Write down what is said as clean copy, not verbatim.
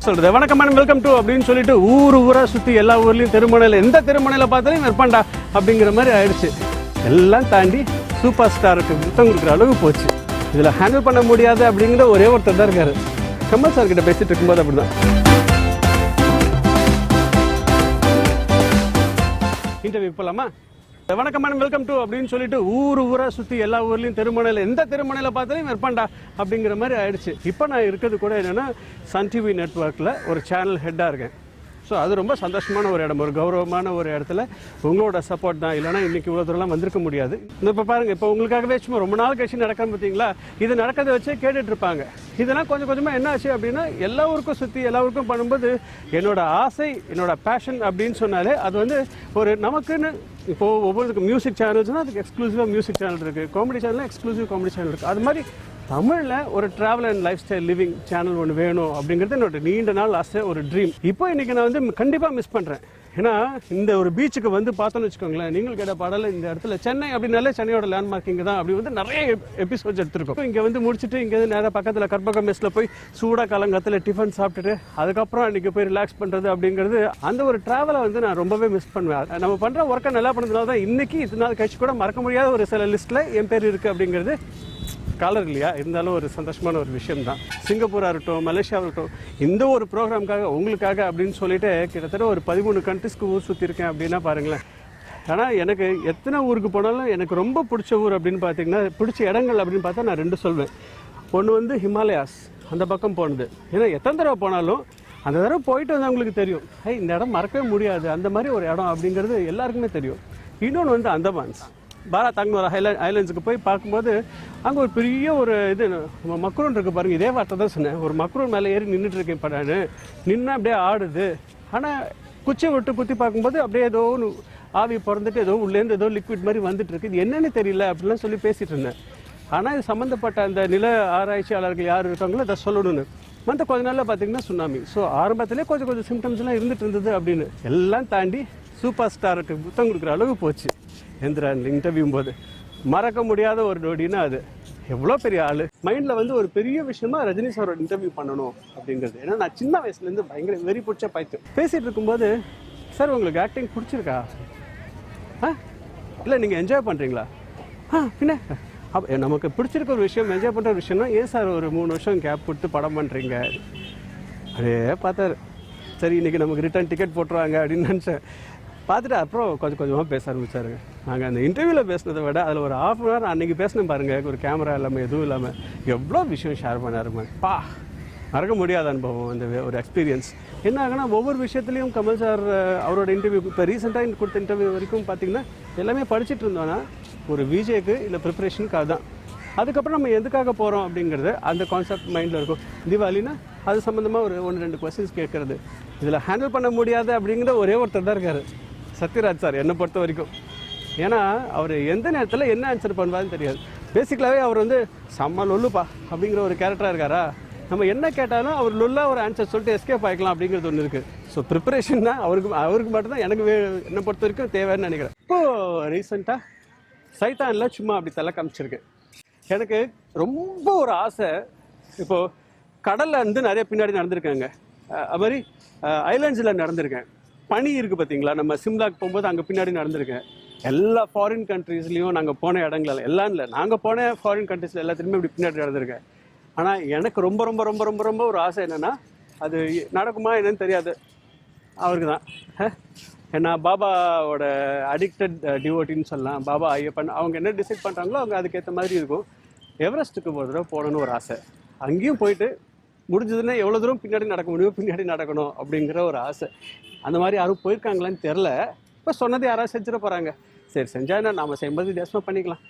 சொல்றது வணக்கம் madam welcome to அப்படின்னு சொல்லிட்டு ஊரா சுற்றி எல்லா ஊர்லேயும் தெருமுனையில் எந்த தெருமுனையில் பார்த்தாலும் நிற்பாண்டா அப்படிங்கிற மாதிரி ஆயிடுச்சு. எல்லாம் தாண்டி சூப்பர் ஸ்டாருக்கு முத்தம் கொடுக்குற அளவுக்கு போச்சு. இதில் ஹேண்டில் பண்ண முடியாது அப்படிங்கிற ஒரே ஒருத்தர் தான் இருக்காரு. கமல் சார் கிட்ட பேசிட்டு இருக்கும்போது அப்படிதான் இன்டர்வியூ போகலாமா? வணக்கம் மேடம் வெல்கம் டு அப்படின்னு சொல்லிட்டு ஊரா சுற்றி எல்லா ஊர்லேயும் தெருமுனையில் எந்த தெருமுனையில் பார்த்தாலும் நிற்பாண்டா அப்படிங்கிற மாதிரி ஆயிடுச்சு. இப்போ நான் இருக்கிறது கூட என்னென்னா சன் டிவி நெட்ஒர்க்கில் ஒரு சேனல் ஹெட்டாக இருக்கேன். ஸோ அது ரொம்ப சந்தோஷமான ஒரு இடம், ஒரு கௌரவமான ஒரு இடத்துல உங்களோட சப்போர்ட் தான். இல்லைனா இன்றைக்கி இவ்வளோ தூரம்லாம் வந்திருக்க முடியாது. இப்போ பாருங்கள், இப்போ உங்களுக்காகவே சும்மா ரொம்ப நாள் கழிச்சு நடக்காம பார்த்தீங்களா, இது நடக்கிறத வச்சே கேட்டுட்ருப்பாங்க. இதெல்லாம் கொஞ்சம் கொஞ்சமாக என்ன ஆச்சு அப்படின்னா எல்லா ஊருக்கும் சுற்றி எல்லா ஊருக்கும் பண்ணும்போது என்னோட ஆசை, என்னோட பேஷன் அப்படின்னு சொன்னாலே அது வந்து ஒரு நமக்குன்னு இப்போது ஒவ்வொருக்கும் மியூசிக் சேனல்ஸ்னால் அதுக்கு எக்ஸ்க்ளூசிவாக மியூசிக் சேனல் இருக்குது, காமெடி சேனலில் எக்ஸ்க்ளூசிவ் காமெடி சேனல் இருக்குது. அது மாதிரி தமிழில் ஒரு travel and life style living channel ஒன்று வேணும் அப்படிங்கிறது என்னோட நீண்ட நாள் ஆசை, ஒரு ட்ரீம். இப்போ இன்றைக்கி நான் வந்து கண்டிப்பாக மிஸ் பண்ணுறேன். ஏன்னா இந்த ஒரு பீச்சுக்கு வந்து பார்த்தோன்னு வச்சுக்கோங்களேன், நீங்கள் கேட்ட பாடல இந்த இடத்துல சென்னை அப்படின்னாலே சென்னையோட லேண்ட்மார்க் இங்கே தான். அப்படி வந்து நிறைய எபிசோட்ஸ் எடுத்துருக்கோம். இங்கே வந்து முடிச்சுட்டு இங்கே நேராக பக்கத்தில் கற்பகம் மெஸ்ஸில் போய் சூடாக காலங்கத்தில் டிஃபன் சாப்பிட்டுட்டு அதுக்கப்புறம் இன்றைக்கி போய் ரிலாக்ஸ் பண்ணுறது அப்படிங்கிறது அந்த ஒரு ட்ராவலை வந்து நான் ரொம்பவே மிஸ் பண்ணுவேன். நம்ம பண்ணுற ஒர்க்கை நல்லா பண்ணதுனால தான் இன்றைக்கி இது நாள் கழிச்சு கூட மறக்க முடியாத ஒரு சில லிஸ்ட்டில் என் பேர் இருக்குது அப்படிங்கிறது காலர் இல்லையா, இருந்தாலும் ஒரு சந்தோஷமான ஒரு விஷயம் தான். சிங்கப்பூராக இருக்கட்டும், மலேசியாவாக இருக்கட்டும், இந்த ஒரு ப்ரோக்ராமுக்காக உங்களுக்காக அப்படின்னு சொல்லிட்டு கிட்டத்தட்ட ஒரு 13 கண்ட்ரிஸ்க்கு ஊர் சுற்றிருக்கேன் அப்படின்னா பாருங்களேன். ஆனால் எனக்கு எத்தனை ஊருக்கு போனாலும் எனக்கு ரொம்ப பிடிச்ச ஊர் அப்படின்னு பார்த்தீங்கன்னா, பிடிச்ச இடங்கள் அப்படின்னு பார்த்தா நான் 2 சொல்வேன். ஒன்று வந்து ஹிமாலயாஸ், அந்த பக்கம் போனது. ஏன்னா எத்தனை தடவை போனாலும் அந்த தடவை போயிட்டு வந்து அவங்களுக்கு தெரியும், இந்த இடம் மறக்கவே முடியாது, அந்த மாதிரி ஒரு இடம் அப்படிங்கிறது எல்லாருக்குமே தெரியும். இன்னொன்று வந்து அந்தமான்ஸ், பாரத் அங்கே ஐலண்ட்ஸுக்கு போய் பார்க்கும்போது அங்கே ஒரு பெரிய ஒரு இது மக்ரூன் இருக்குது பாருங்கள். இதே வார்த்தை தான் சொன்னேன், ஒரு மக்ரூன் மேலே ஏறி நின்றுட்டு இருக்கேன். இப்போ நான் நின்று அப்படியே ஆடுது. ஆனால் குச்சியை விட்டு குத்தி பார்க்கும்போது அப்படியே ஏதோ ஒன்று ஆவி பிறந்துட்டு ஏதோ உள்ளேருந்து ஏதோ லிக்விட் மாதிரி வந்துட்டு இருக்கு. இது என்னென்னு தெரியல அப்படிலாம் சொல்லி பேசிகிட்டு இருந்தேன். ஆனால் இது சம்மந்தப்பட்ட அந்த நில ஆராய்ச்சியாளர்கள் யார் இருக்காங்களோ அதை சொல்லணும்னு மற்ற கொஞ்ச நாளில் பார்த்தீங்கன்னா சுனாமி. ஸோ ஆரம்பத்திலே கொஞ்சம் சிம்டம்ஸ்லாம் இருந்துட்டு இருந்தது அப்படின்னு எல்லாம் தாண்டி சூப்பர் ஸ்டாருக்கு புத்தம் கொடுக்குற அளவு போச்சு. எந்திரன் இன்டர்வியூ போது மறக்க முடியாத ஒரு நொடினா அது எவ்வளோ பெரிய ஆள். மைண்டில் வந்து ஒரு பெரிய விஷயமா ரஜினி சாரோட இன்டர்வியூ பண்ணணும் அப்படிங்கிறது. ஏன்னா நான் சின்ன வயசுலேருந்து பயங்கர வெறி பிடிச்ச பைத்தியம். பேசிகிட்டு இருக்கும்போது, சார் உங்களுக்கு ஆக்டிங் பிடிச்சிருக்கா? இல்லை நீங்கள் என்ஜாய் பண்ணுறீங்களா? பின்ன நமக்கு பிடிச்சிருக்க ஒரு விஷயம், என்ஜாய் பண்ணுற ஒரு விஷயம்னா ஏன் சார் ஒரு 3 வருஷம் கேப் கொடுத்து படம் பண்ணுறீங்க? அப்படியே பார்த்தாரு. சரி இன்றைக்கி நமக்கு ரிட்டர்ன் டிக்கெட் போட்டுருவாங்க அப்படின்னு நினச்சேன். பார்த்துட்டு அப்புறம் கொஞ்சமாக பேச ஆரம்பிச்சாருங்க. நாங்கள் அந்த இன்டர்வியூவில் பேசினதை விட அதில் ஒரு ½ hour அன்றைக்கி பேசினேன் பாருங்கள், ஒரு கேமரா இல்லாமல் எதுவும் இல்லாமல் எவ்வளோ விஷயம் ஷேர் பண்ணாருங்க. மறக்க முடியாத அனுபவம், அந்த ஒரு எக்ஸ்பீரியன்ஸ். என்ன ஆகுனா ஒவ்வொரு விஷயத்துலையும் கமல் சார் அவரோட இன்டர்வியூ, இப்போ ரீசெண்டாக கொடுத்த இன்டர்வியூ வரைக்கும் பார்த்திங்கன்னா எல்லாமே படிச்சுட்டு இருந்தோன்னா ஒரு விஜேக்கு இல்லை ப்ரிப்பரேஷனுக்காக தான். அதுக்கப்புறம் நம்ம எதுக்காக போகிறோம் அப்படிங்கிறது அந்த கான்செப்ட் மைண்டில் இருக்கும். தீபாவளினா அது சம்மந்தமாக ஒரு 1-2 கொஸ்டின்ஸ் கேட்குறது. இதில் ஹேண்டில் பண்ண முடியாது அப்படிங்கிற ஒரே ஒருத்தர் தான் இருக்கார், சத்யராஜ் சார் என்னை பொறுத்த வரைக்கும். ஏன்னா அவர் எந்த நேரத்தில் என்ன ஆன்சர் பண்ணுவாருன்னு தெரியாது. பேசிக்கலாகவே அவர் வந்து செம்ம லொல்லுப்பா அப்படிங்கிற ஒரு கேரக்டராக இருக்காரா. நம்ம என்ன கேட்டாலும் அவர் லொல்லாக ஒரு ஆன்சர் சொல்லிட்டு எஸ்கேப் ஆகிக்கலாம் அப்படிங்கிறது ஒன்று இருக்குது. ஸோ ப்ரிப்பரேஷன் தான் அவருக்கு மட்டும்தான் எனக்கு என்னை பொறுத்த வரைக்கும் தேவைன்னு நினைக்கிறேன். இப்போது ரீசெண்டாக சைத்தானில் சும்மா அப்படி தலை காமிச்சிருக்கேன். எனக்கு ரொம்ப ஒரு ஆசை. இப்போது கடலில் வந்து நிறைய பின்னாடி நடந்திருக்காங்க, அது மாதிரி ஐலாண்ட்ஸில் நடந்திருக்கேன். பனி இருக்குது பார்த்தீங்களா, நம்ம சிம்லாக்கு போகும்போது அங்கே பின்னாடி நடந்திருக்கேன். எல்லா ஃபாரின் கண்ட்ரீஸ்லேயும் நாங்கள் போன இடங்கள் எல்லாம் இல்லை, நாங்கள் போன ஃபாரின் கண்ட்ரீஸில் எல்லாத்துலேயுமே இப்படி பின்னாடி நடந்திருக்கேன். ஆனால் எனக்கு ரொம்ப ரொம்ப ரொம்ப ரொம்ப ரொம்ப ஒரு ஆசை என்னென்னா, அது நடக்குமா என்னன்னு தெரியாது, அவருக்கு தான். ஏன்னா பாபாவோட அடிக்டட் டிவோட்டின்னு சொல்லலாம், பாபா ஐயப்பன். அவங்க என்ன டிசைட் பண்ணுறாங்களோ அவங்க அதுக்கேற்ற மாதிரி இருக்கும். எவரெஸ்ட்டுக்கு ஒரு தடவை போகணுன்னு ஒரு ஆசை. அங்கேயும் போயிட்டு முடிஞ்சதுன்னா எவ்வளோ தூரம் பின்னாடி நடக்க முடியும், பின்னாடி நடக்கணும் அப்படிங்கிற ஒரு ஆசை. அந்த மாதிரி யாரும் போயிருக்காங்களான்னு தெரில. இப்போ சொன்னது யாராவது செஞ்சிட போகிறாங்க. சரி செஞ்சால் நாம் செய்யும்போது வித்தியாசமாக பண்ணிக்கலாம்.